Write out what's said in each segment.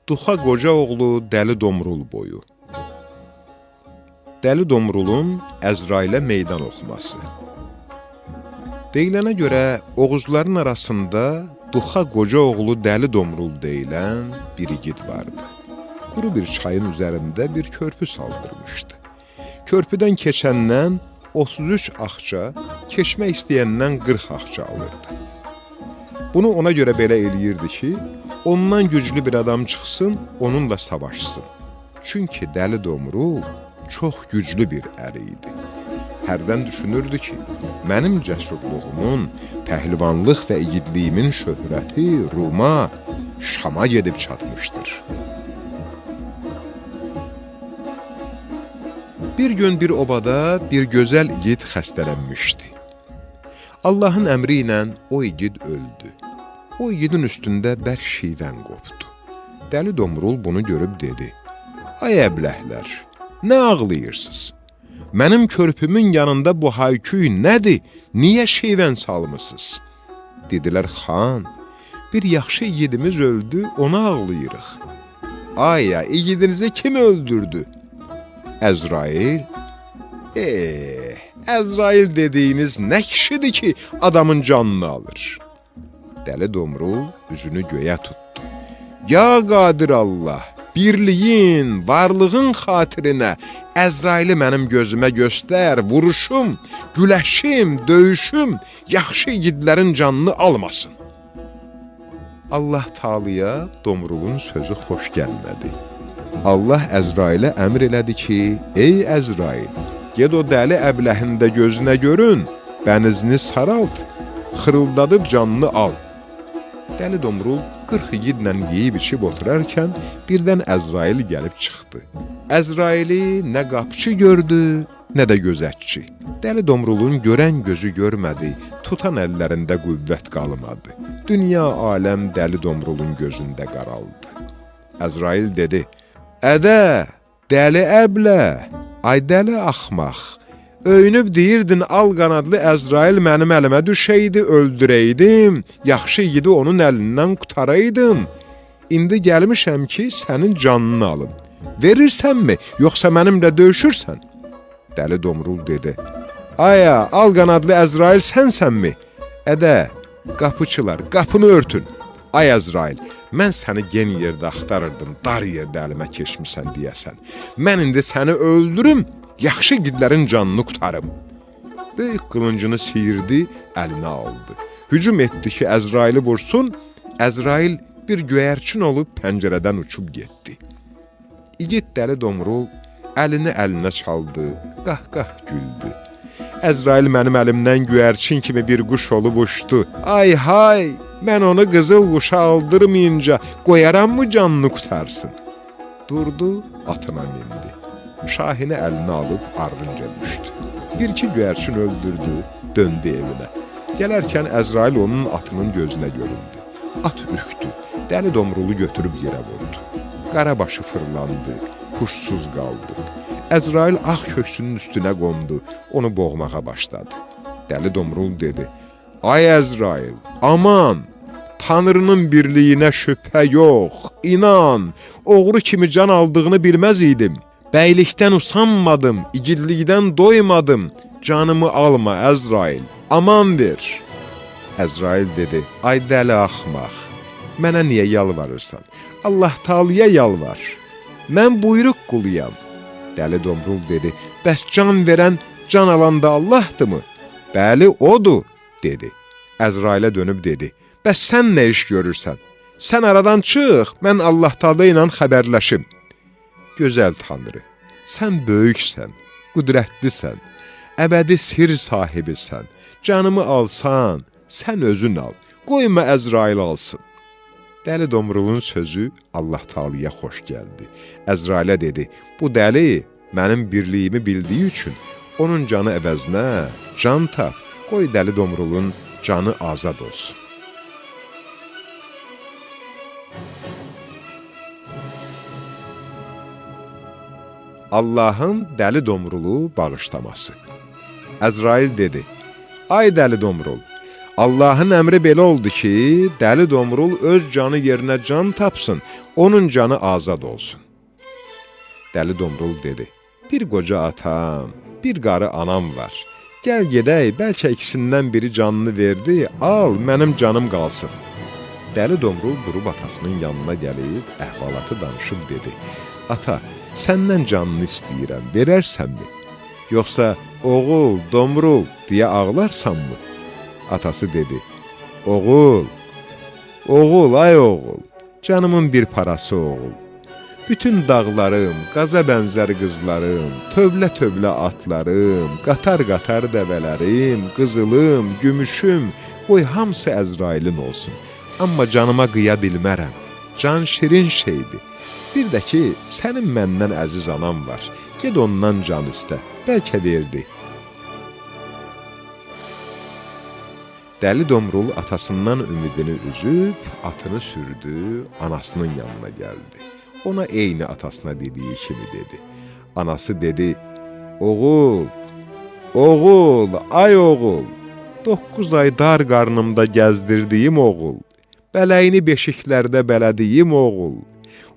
Duxa qoca oğlu Dəli Domrul boyu. Dəli Domrulun Əzrailə meydan oxuması. Deyilənə görə Oğuzların arasında Duxa qoca oğlu Dəli Domrul deyilən bir igid vardı. Quru bir çayın üzərində bir körpü saldırmışdı. Körpüdən keçəndən 33 axça, keçmək istəyəndən 40 axça alırdı. Bunu ona görə belə eləyirdi ki, ondan güclü bir adam çıxsın, onunla savaşsın. Çünki Dəli Domrul çox güclü bir əri idi. Hərdən düşünürdü ki, mənim cəsurluğumun, pəhlivanlıq və igidliyimin şöhrəti Ruma, Şama gedib çatmışdır. Bir gün bir obada bir gözəl igid xəstələnmişdi. Allahın əmri ilə o igid öldü. O igidin üstündə bərk şivən qopdu. Dəli Domrul bunu görüb dedi: "Ay əbləhlər, nə ağlayırsınız? Mənim körpümün yanında bu hayküy nədir? Niyə şivən salmısınız?" Dedilər: "Xan, bir yaxşı igidimiz öldü, ona ağlayırıq." "Aya, igidinizi kim öldürdü?" "Əzrail." Əzrail dediyiniz nə kişidir ki, adamın canını alır?" Dəli Domrul üzünü göyə tutdu. "Ya Qadir Allah, birliyin, varlığın xatirinə Əzraili mənim gözümə göstər, vuruşum, güləşim, döyüşüm, yaxşı igidlərin canını almasın." Allah Taala'ya Domrulun sözü xoş gəlmədi. Allah Əzrailə əmr elədi ki, "Ey Əzrail, ged o dəli əbləhində gözünə görün, bənizini saralt, xırıldadıb canını al." Dəli Domrul 40 igidlə yeyib içib oturarkən birdən Əzrail gəlib çıxdı. Əzraili nə qapçı gördü, nə də gözətçi. Dəli Domrulun görən gözü görmədi, tutan əllərində qüvvət qalmadı. Dünya aləm Dəli Domrulun gözündə qaraldı. Əzrail dedi: "Ədə, dəli əblə, ay dəli axmaq, öyünüb deyirdin al qanadlı Əzrail mənim əlimə düşəydi, öldürəydim, yaxşı igidi onun əlindən qutaraydım. İndi gəlmişəm ki, sənin canını alım. Verirsənmi, yoxsa mənimlə döyüşürsən?" Dəli Domrul dedi: "Aya, al qanadlı Əzrail sənsənmi? Ədə, qapıçılar, qapını örtün. Ay Əzrail, mən səni gen yerdə axtarırdım, dar yerdə əlimə keçmişsən deyəsən. Mən indi səni öldürüm, yaxşı igidlərin canını qutarım." Böyük qılıncını siyirdi, əlinə aldı. Hücum etdi ki, Əzraili vursun. Əzrail bir göyərçin olub pəncərədən uçub getdi. İgid Dəli Domrul əlini əlinə çaldı, qah-qah güldü. "Əzrail mənim əlimdən göyərçin kimi bir quş olub uçdu. Ay hay, mən onu qızıl quşa aldırmayınca qoyaram mı canını qutarsın?" Durdu, atına mindi. Şahini əlinə alıb ardınca düşdü. Bir-iki göyərçin öldürdü, döndü evinə. Gələrkən Əzrail onun atının gözünə göründü. At ürkdü, Dəli Domrulu götürüb yerə vurdu. Qarabaşı fırlandı, huşsuz qaldı. Əzrail ağ köksünün üstünə qondu, onu boğmağa başladı. Dəli Domrul dedi: "Ay Əzrail, aman! Tanrının birliyinə şübhə yox, inan, oğru kimi can aldığını bilməz idim. Bəylikdən usanmadım, igidlikdən doymadım, canımı alma Əzrail, aman ver." Əzrail dedi: "Ay dəli axmaq, mənə niyə yalvarırsan? Allah Taala'ya yalvar, mən buyruq quluyam." Dəli Domrul dedi: "Bəs can verən, can alan da Allahdırmı?" "Bəli, odur," dedi. Əzrailə dönüb dedi: "Bəs sən nə iş görürsən? Sən aradan çıx, mən Allah Taala ilə xəbərləşim." "Gözəl Tanrı, sən böyüksən, qüdrətlisən, əbədi sir sahibisən, canımı alsan, sən özün al, qoyma Əzrail alsın." Dəli Domrulun sözü Allah Taala'ya xoş gəldi. Əzrailə dedi: "Bu dəli mənim birliyimi bildiyi üçün onun canı əvəzinə can tap, qoy Dəli Domrulun canı azad olsun." Allahın Dəli Domrulu bağışlaması. Əzrail dedi: "Ay Dəli Domrul, Allahın əmri belə oldu ki, Dəli Domrul öz canı yerinə can tapsın, onun canı azad olsun. Dəli Domrul dedi, bir qoca atam, bir qarı anam var. Gəl gedək, bəlkə ikisindən biri canını verdi, al, mənim canım qalsın. Dəli Domrul durub atasının yanına gəlib, əhvalatı danışıb dedi, ata, səndən canını istəyirəm, verərsənmi? Yoxsa oğul, Domrul deyə ağlarsanmı? Atası dedi, oğul, oğul, ay oğul, canımın bir parası oğul. Bütün dağlarım, qaza bənzər qızlarım, tövlə-tövlə atlarım, qatar-qatar dəvələrim, qızılım, gümüşüm, qoy hamısı Əzrailin olsun. Amma canıma qıya bilmərəm, can şirin şeydir. Bir də ki, sənin məndən əziz anam var, ged ondan can istə, bəlkə verdi. Dəli Domrul atasından ümidini üzüb, atını sürdü, anasının yanına gəldi. Ona eyni atasına dediyi kimi dedi. Anası dedi, oğul, oğul, ay oğul, 9 ay dar qarnımda gəzdirdiyim oğul, bələyini beşiklərdə bələdiyim oğul,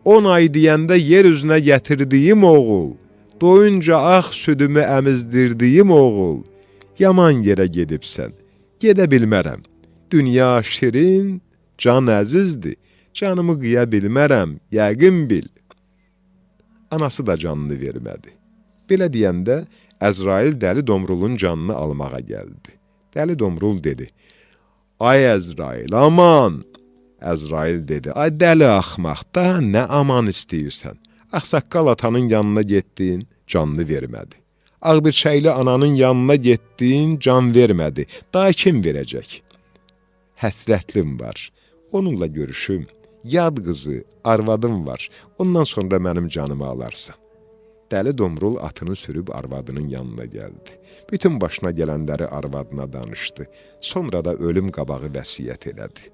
10 ay deyəndə yer üzünə gətirdiyim oğul, doyunca ağ südümü əmizdirdiyim oğul, yaman yerə gedibsən, gedə bilmərəm, dünya şirin, can əzizdir, canımı qıya bilmərəm, yəqin bil. Anası da canını vermədi. Belə deyəndə, Əzrail Dəli Domrulun canını almağa gəldi. Dəli Domrul dedi, ay Əzrail, aman! Əzrail dedi, ay dəli axmaq, daha nə aman istəyirsən? Ağsaqqal atanın yanına getdin, canını vermədi. Ağbirçəkli ananın yanına getdin, can vermədi. Daha kim verəcək? Həsrətlim var, onunla görüşüm. Yad qızı, arvadım var, ondan sonra mənim canımı alarsan. Dəli Domrul atını sürüb arvadının yanına gəldi. Bütün başına gələnləri arvadına danışdı. Sonra da ölüm qabağı vəsiyyət elədi.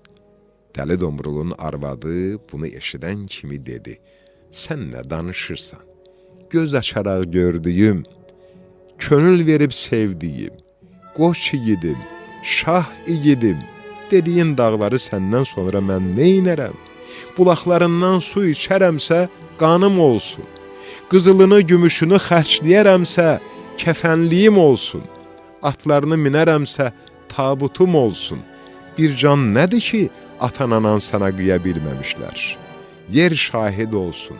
Dəli Domrulun arvadı bunu eşidən kimi dedi, sən nə danışırsan? Göz açaraq gördüyüm, könül verib sevdiyim, qoç igidim, şah igidim, dediyin dağları səndən sonra mən neynərəm? Bulaqlarından su içərəmsə, qanım olsun. Qızılını, gümüşünü xərcləyərəmsə, kəfənliyim olsun. Atlarını minərəmsə, tabutum olsun. Bir can nədir ki, atan-anan sənə qıya bilməmişlər? Yer şahid olsun,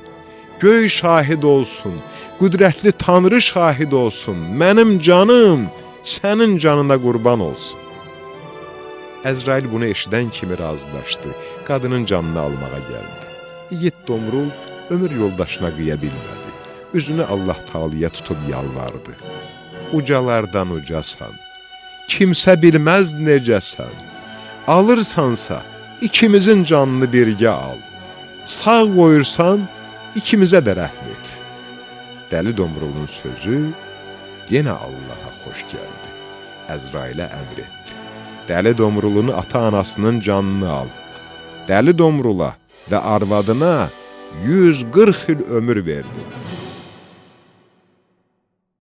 göy şahid olsun, qüdrətli Tanrı şahid olsun. Mənim canım sənin canına qurban olsun. Əzrail bunu eşidən kimi razılaşdı, qadının canını almağa gəldi. İgid Domrul ömür yoldaşına qıya bilmədi. Üzünü Allah Taala'ya tutub yalvardı. Ucalardan ucasan, kimsə bilməz necəsən. Alırsansa ikimizin canını birgə al. Sağ qoyursan ikimizə də rəhm et. Dəli Domrulun sözü yenə Allaha xoş gəldi. Əzrailə əmr etdi. Dəli Domrulun ata-anasının canını al. Dəli Domrula və arvadına 140 il ömür verdi.